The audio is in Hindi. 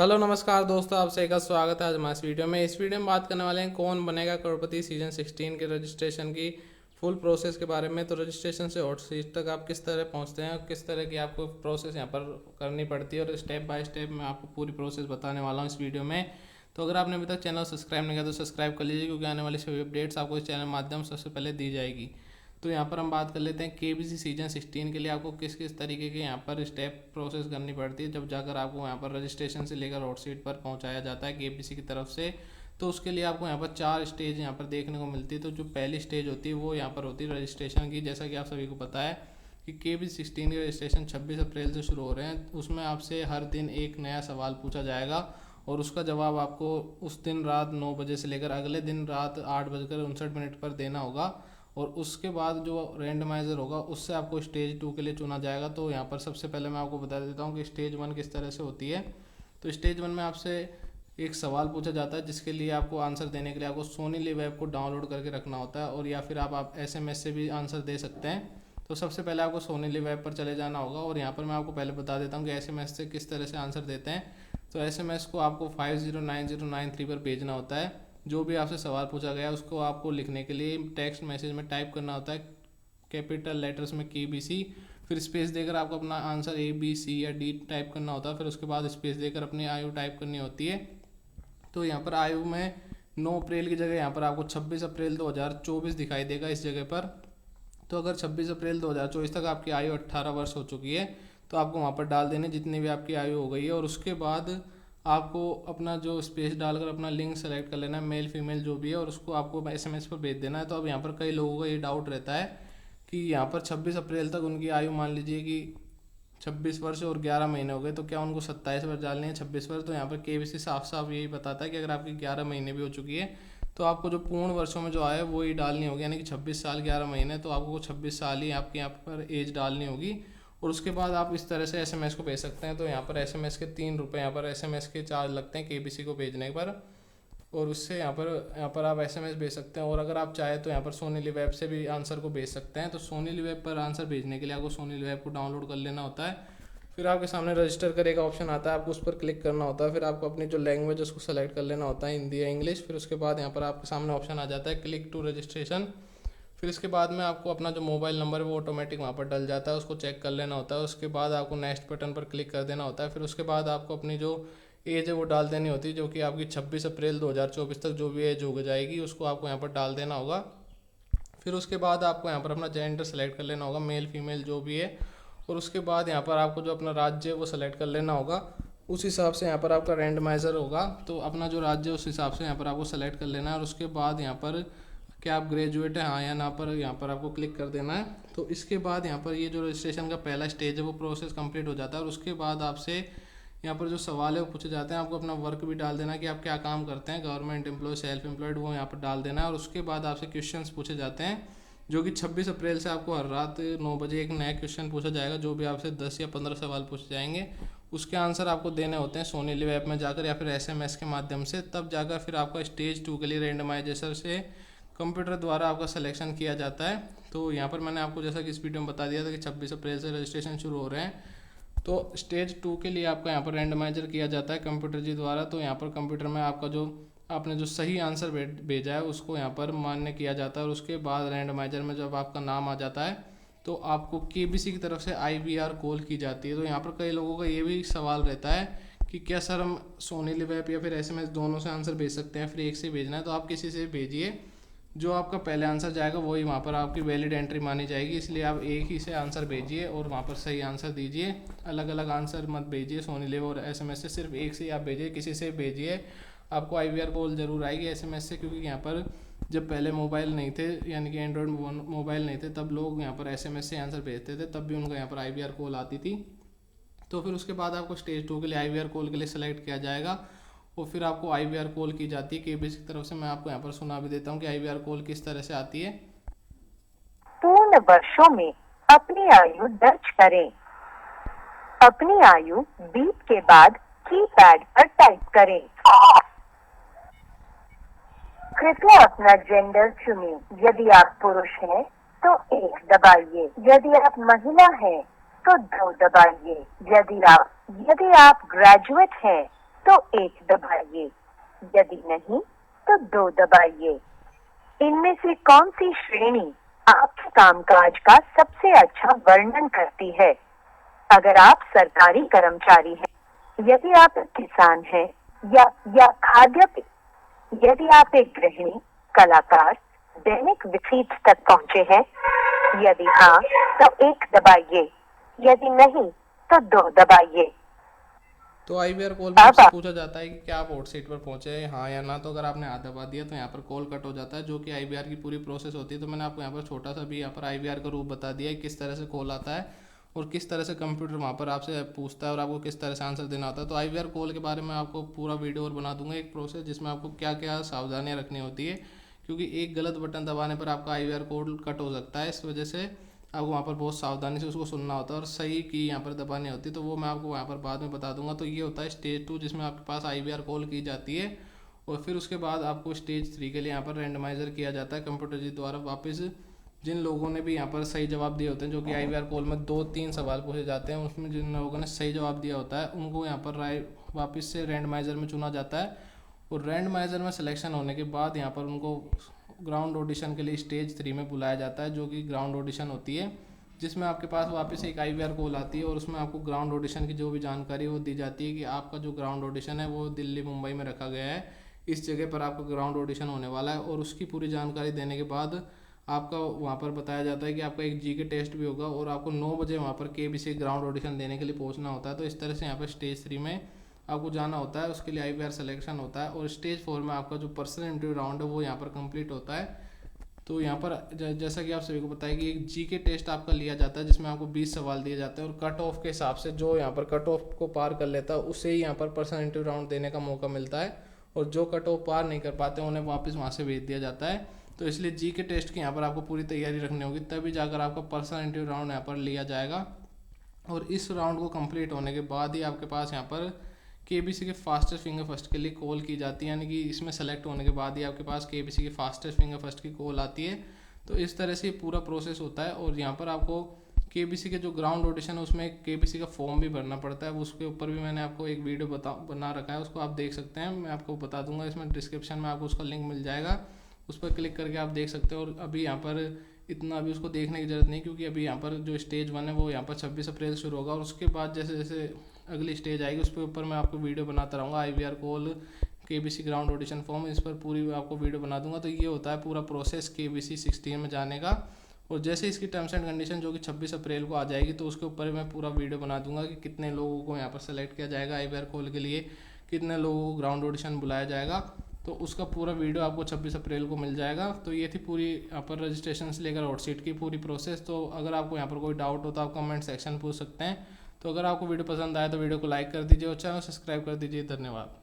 हेलो नमस्कार दोस्तों, आपसे एक स्वागत है आज हमारे इस वीडियो में। इस वीडियो में बात करने वाले हैं कौन बनेगा करोड़पति सीजन 16 के रजिस्ट्रेशन की फुल प्रोसेस के बारे में। तो रजिस्ट्रेशन से हॉट सीट तक आप किस तरह पहुंचते हैं और किस तरह की आपको प्रोसेस यहां पर करनी पड़ती है, और स्टेप बाय स्टेप मैं आपको पूरी प्रोसेस बताने वाला हूं इस वीडियो में। तो अगर आपने अभी तक चैनल सब्सक्राइब नहीं किया तो सब्सक्राइब कर लीजिए, क्योंकि आने वाली सभी अपडेट्स आपको इस चैनल के माध्यम से सबसे पहले दी जाएगी। तो यहाँ पर हम बात कर लेते हैं केबीसी सीजन 16 के लिए आपको किस किस तरीके के यहाँ पर स्टेप प्रोसेस करनी पड़ती है, जब जाकर आपको यहाँ पर रजिस्ट्रेशन से लेकर हॉट सीट पर पहुँचाया जाता है केबीसी की तरफ से। तो उसके लिए आपको यहाँ पर 4 स्टेज यहाँ पर देखने को मिलती है। तो जो पहली स्टेज होती है वो यहाँ पर होती है रजिस्ट्रेशन की। जैसा कि आप सभी को पता है कि केबीसी 16 के रजिस्ट्रेशन 26 अप्रैल से शुरू हो रहे हैं। उसमें आपसे हर दिन एक नया सवाल पूछा जाएगा और उसका जवाब आपको उस दिन रात 9 बजे से लेकर अगले दिन रात 8:59 पर देना होगा। और उसके बाद जो रैंडमाइज़र होगा उससे आपको स्टेज 2 के लिए चुना जाएगा। तो यहाँ पर सबसे पहले मैं आपको बता देता हूँ कि स्टेज 1 किस तरह से होती है। तो स्टेज 1 में आपसे एक सवाल पूछा जाता है, जिसके लिए आपको आंसर देने के लिए आपको सोनी लिव ऐप को डाउनलोड करके रखना होता है, और या फिर आप SMS से भी आंसर दे सकते हैं। तो सबसे पहले आपको सोनी लिव ऐप पर चले जाना होगा, और यहाँ पर मैं आपको पहले बता देता हूँ कि SMS से किस तरह से आंसर देते हैं। तो SMS को आपको 509093 पर भेजना होता है। जो भी आपसे सवाल पूछा गया उसको आपको लिखने के लिए टेक्स्ट मैसेज में टाइप करना होता है कैपिटल लेटर्स में KBC, फिर स्पेस देकर आपको अपना आंसर ABC या D टाइप करना होता है। फिर उसके बाद स्पेस देकर अपनी आयु टाइप करनी होती है। तो यहाँ पर आयु में 9 अप्रैल की जगह यहाँ पर आपको 26 अप्रैल 2024 दिखाई देगा इस जगह पर। तो अगर 26 अप्रैल 2024 तक आपकी आयु 18 वर्ष हो चुकी है तो आपको वहाँ पर डाल देने जितनी भी आपकी आयु हो गई है। और उसके बाद आपको अपना जो स्पेस डालकर अपना लिंग सेलेक्ट कर लेना है, मेल फीमेल जो भी है, और उसको आपको SMS पर भेज देना है। तो अब यहाँ पर कई लोगों का ये डाउट रहता है कि यहाँ पर 26 अप्रैल तक उनकी आयु मान लीजिए कि 26 वर्ष और 11 महीने हो गए, तो क्या उनको 27 वर्ष डालने हैं 26 वर्ष? तो यहाँ पर KBC साफ साफ यही बताता है कि अगर आपकी 11 महीने भी हो चुकी है तो आपको जो पूर्ण वर्षों में जो आया है वो ही डालनी होगी, यानी कि 26 साल 11 महीने। तो आपको 26 साल ही आपके यहाँ पर एज डालनी होगी। और उसके बाद आप इस तरह से SMS को भेज सकते हैं। तो यहाँ पर SMS के 3 रुपये यहाँ पर SMS के चार्ज लगते हैं KBC को भेजने पर, और उससे यहाँ पर आप SMS भेज सकते हैं। और अगर आप चाहें तो यहाँ पर सोनी लिव ऐप से भी आंसर को भेज सकते हैं। तो सोनी लिव ऐप पर आंसर भेजने के लिए आपको सोनी लिव ऐप को डाउनलोड कर लेना होता है। फिर आपके सामने रजिस्टर करे का ऑप्शन आता है, आपको उस पर क्लिक करना होता है। फिर आपको अपनी जो लैंग्वेज है उसको सेलेक्ट कर लेना होता है, हिंदी या इंग्लिश। फिर उसके बाद यहाँ पर आपके सामने ऑप्शन आ जाता है क्लिक टू रजिस्ट्रेशन। फिर इसके बाद में आपको अपना जो मोबाइल नंबर है वो ऑटोमेटिक वहाँ पर डल जाता है, उसको चेक कर लेना होता है। उसके बाद आपको नेक्स्ट बटन पर क्लिक कर देना होता है। फिर उसके बाद आपको अपनी जो एज है वो डाल देनी होती है, जो कि आपकी 26 अप्रैल 2024 तक जो भी एज हो जाएगी उसको आपको यहाँ पर डाल देना होगा। फिर उसके बाद आपको यहाँ पर अपना जेंडर सेलेक्ट कर लेना होगा, मेल फीमेल जो भी है। और उसके बाद यहाँ पर आपको जो अपना राज्य है वो सेलेक्ट कर लेना होगा। उस हिसाब से यहाँ पर आपका रैंडमाइज़र होगा, तो अपना जो राज्य है उस हिसाब से यहाँ पर आपको सेलेक्ट कर लेना है। और उसके बाद यहाँ पर क्या आप ग्रेजुएट है हाँ या ना पर यहाँ पर आपको क्लिक कर देना है। तो इसके बाद यहाँ पर ये जो रजिस्ट्रेशन का पहला स्टेज है वो प्रोसेस कंप्लीट हो जाता है। और उसके बाद आपसे यहाँ पर जो सवाल है वो पूछे जाते हैं। आपको अपना वर्क भी डाल देना है कि आप क्या काम करते हैं, गवर्नमेंट एम्प्लॉय सेल्फ एम्प्लॉयड, वो यहाँ पर डाल देना है। और उसके बाद आपसे क्वेश्चंस पूछे जाते हैं, जो कि 26 अप्रैल से आपको हर रात 9 बजे एक नया क्वेश्चन पूछा जाएगा। जो भी आपसे 10 या 15 सवाल पूछे जाएंगे उसके आंसर आपको देने होते हैं सोनी लिव ऐप में जाकर या फिर SMS के माध्यम से। तब जाकर फिर आपका स्टेज 2 के लिए रैंडमाइजेशन से कंप्यूटर द्वारा आपका सिलेक्शन किया जाता है। तो यहाँ पर मैंने आपको जैसा कि इस वीडियो में बता दिया था कि 26 अप्रैल से रजिस्ट्रेशन शुरू हो रहे हैं। तो स्टेज 2 के लिए आपका यहाँ पर रैंडमाइजर किया जाता है कंप्यूटर जी द्वारा। तो यहाँ पर कंप्यूटर में आपका जो आपने जो सही आंसर भेजा है उसको यहाँ पर मान्य किया जाता है। और उसके बाद रैंडमाइजर में जब आपका नाम आ जाता है तो आपको KBC की तरफ से IVR कॉल की जाती है। तो यहाँ पर कई लोगों का ये भी सवाल रहता है कि क्या सर हम सोनी लिव ऐप या फिर SMS दोनों से आंसर भेज सकते हैं, फिर एक से भेजना है? तो आप किसी से भेजिए, जो आपका पहले आंसर जाएगा वही वहाँ पर आपकी वैलिड एंट्री मानी जाएगी। इसलिए आप एक ही से आंसर भेजिए और वहाँ पर सही आंसर दीजिए। अलग अलग आंसर मत भेजिए सोनी लिव और SMS से, सिर्फ एक से आप भेजिए। किसी से भेजिए आपको IVR कॉल जरूर आएगी SMS से, क्योंकि यहाँ पर जब पहले मोबाइल नहीं थे यानी कि एंड्रॉयड मोबाइल नहीं थे तब लोग यहाँ पर SMS से आंसर भेजते थे, तब भी उनका यहाँ पर IVR कॉल आती थी। तो फिर उसके बाद आपको स्टेज 2 के लिए IVR कॉल के लिए सेलेक्ट किया जाएगा और फिर आपको IVR कॉल की जाती है KBC की तरफ से। मैं आपको यहाँ पर सुना भी देता हूँ कि IVR कॉल किस तरह से आती है। पूर्ण वर्षों में अपनी आयु दर्ज करें। अपनी आयु बीप के बाद कीपैड पर टाइप करें। कृपया अपना जेंडर चुनें। यदि आप पुरुष हैं तो 1 दबाइए, यदि आप महिला हैं तो 2 दबाइए। यदि आप ग्रेजुएट हैं तो 1 दबाइए, यदि नहीं तो 2 दबाइए। इनमें से कौन सी श्रेणी आपके कामकाज का सबसे अच्छा वर्णन करती है? अगर आप सरकारी कर्मचारी हैं, यदि आप एक किसान हैं या खाद्य, यदि आप एक गृहिणी, कलाकार, दैनिक विसीत तक पहुंचे हैं, यदि हाँ तो 1 दबाइए, यदि नहीं तो 2 दबाइए। तो आईवीआर कॉल में आपसे पूछा जाता है कि क्या आप हॉट सीट पर पहुंचे हैं, हाँ या ना। तो अगर आपने हाथ दबा दिया तो यहाँ पर कॉल कट हो जाता है, जो कि आईवीआर की पूरी प्रोसेस होती है। तो मैंने आपको यहाँ पर छोटा सा भी यहाँ पर आईवीआर का रूप बता दिया है, किस तरह से कॉल आता है और किस तरह से कंप्यूटर वहाँ पर आपसे पूछता है और आपको किस तरह से आंसर देना होता है। तो आईवीआर कॉल के बारे में आपको पूरा वीडियो और बना दूंगा, एक प्रोसेस जिसमें आपको क्या क्या सावधानियाँ रखनी होती है, क्योंकि एक गलत बटन दबाने पर आपका आईवीआर कॉल कट हो सकता है। इस वजह से आपको वहाँ पर बहुत सावधानी से उसको सुनना होता है और सही की यहाँ पर दबानी होती है। तो वो मैं आपको वहाँ पर बाद में बता दूंगा। तो ये होता है स्टेज 2, जिसमें आपके पास आईवीआर कॉल की जाती है। और फिर उसके बाद आपको स्टेज 3 के लिए यहाँ पर रैंडमाइजर किया जाता है कंप्यूटर जी द्वारा। वापस जिन लोगों ने भी यहाँ पर सही जवाब दिए होते हैं, जो कि आईवीआर कॉल में 2-3 सवाल पूछे जाते हैं, उसमें जिन लोगों ने सही जवाब दिया होता है उनको यहाँ पर वापस से रैंडमाइजर में चुना जाता है। और रैंडमाइजर में सिलेक्शन होने के बाद यहाँ पर उनको ग्राउंड ऑडिशन के लिए स्टेज 3 में बुलाया जाता है, जो कि ग्राउंड ऑडिशन होती है, जिसमें आपके पास वापस एक आईवीआर कॉल आती है और उसमें आपको ग्राउंड ऑडिशन की जो भी जानकारी वो दी जाती है कि आपका जो ग्राउंड ऑडिशन है वो दिल्ली मुंबई में रखा गया है, इस जगह पर आपका ग्राउंड ऑडिशन होने वाला है। और उसकी पूरी जानकारी देने के बाद आपका वहाँ पर बताया जाता है कि आपका एक जीके टेस्ट भी होगा और आपको 9 बजे वहाँ पर केबीसी ग्राउंड ऑडिशन देने के लिए पहुँचना होता है। तो इस तरह से यहाँ पर स्टेज 3 में आपको जाना होता है, उसके लिए आईवीआर सिलेक्शन होता है। और स्टेज 4 में आपका जो पर्सनल इंटरव्यू राउंड है वो यहाँ पर कंप्लीट होता है। तो यहाँ पर जैसा कि आप सभी को पता है कि एक जीके टेस्ट आपका लिया जाता है, जिसमें आपको 20 सवाल दिए जाते हैं और कट ऑफ के हिसाब से जो यहाँ पर कट ऑफ को पार कर लेता है उसे ही यहाँ पर पर्सनल इंटरव्यू राउंड देने का मौका मिलता है। और जो कट ऑफ पार नहीं कर पाते उन्हें वापस वहाँ से भेज दिया जाता है। तो इसलिए जीके टेस्ट की यहाँ पर आपको पूरी तैयारी रखनी होगी, तभी जाकर आपका पर्सनल इंटरव्यू राउंड यहाँ पर लिया जाएगा। और इस राउंड को कंप्लीट होने के बाद ही आपके पास यहाँ पर केबीसी के फास्टेस्ट फिंगर फर्स्ट के लिए कॉल की जाती है, यानी कि इसमें सेलेक्ट होने के बाद ही आपके पास केबीसी के फास्टेस्ट फिंगर फर्स्ट की कॉल आती है। तो इस तरह से पूरा प्रोसेस होता है। और यहाँ पर आपको केबीसी के जो ग्राउंड ऑडिशन है उसमें केबीसी का फॉर्म भी भरना पड़ता है, उसके ऊपर भी मैंने आपको एक वीडियो बना रखा है, उसको आप देख सकते हैं। मैं आपको बता दूंगा, इसमें डिस्क्रिप्शन में आपको उसका लिंक मिल जाएगा, उस पर क्लिक करके आप देख सकते हो। और अभी यहाँ पर इतना अभी उसको देखने की ज़रूरत नहीं, क्योंकि अभी यहाँ पर जो स्टेज 1 है वो यहाँ पर 26 अप्रैल शुरू होगा और उसके बाद जैसे जैसे अगली स्टेज आएगी उस पर ऊपर मैं आपको वीडियो बनाता रहूँगा। IVR call, KBC ground audition form, इस पर पूरी आपको वीडियो बना दूंगा। तो ये होता है पूरा प्रोसेस केबीसी 16 में जाने का। और जैसे इसकी टर्म्स एंड कंडीशन जो कि 26 अप्रैल को आ जाएगी तो उसके ऊपर मैं पूरा वीडियो बना दूंगा कि कितने लोगों को यहाँ पर सेलेक्ट किया जाएगा आईवीआर कॉल के लिए, कितने लोगों को ग्राउंड ऑडिशन बुलाया जाएगा। तो उसका पूरा वीडियो आपको 26 अप्रैल को मिल जाएगा। तो ये थी पूरी यहाँ पर रजिस्ट्रेशन से लेकर हॉट सीट की पूरी प्रोसेस। तो अगर आपको यहाँ पर कोई डाउट हो तो आप कमेंट सेक्शन पूछ सकते हैं। तो अगर आपको वीडियो पसंद आए तो वीडियो को लाइक कर दीजिए और चैनल सब्सक्राइब कर दीजिए। धन्यवाद।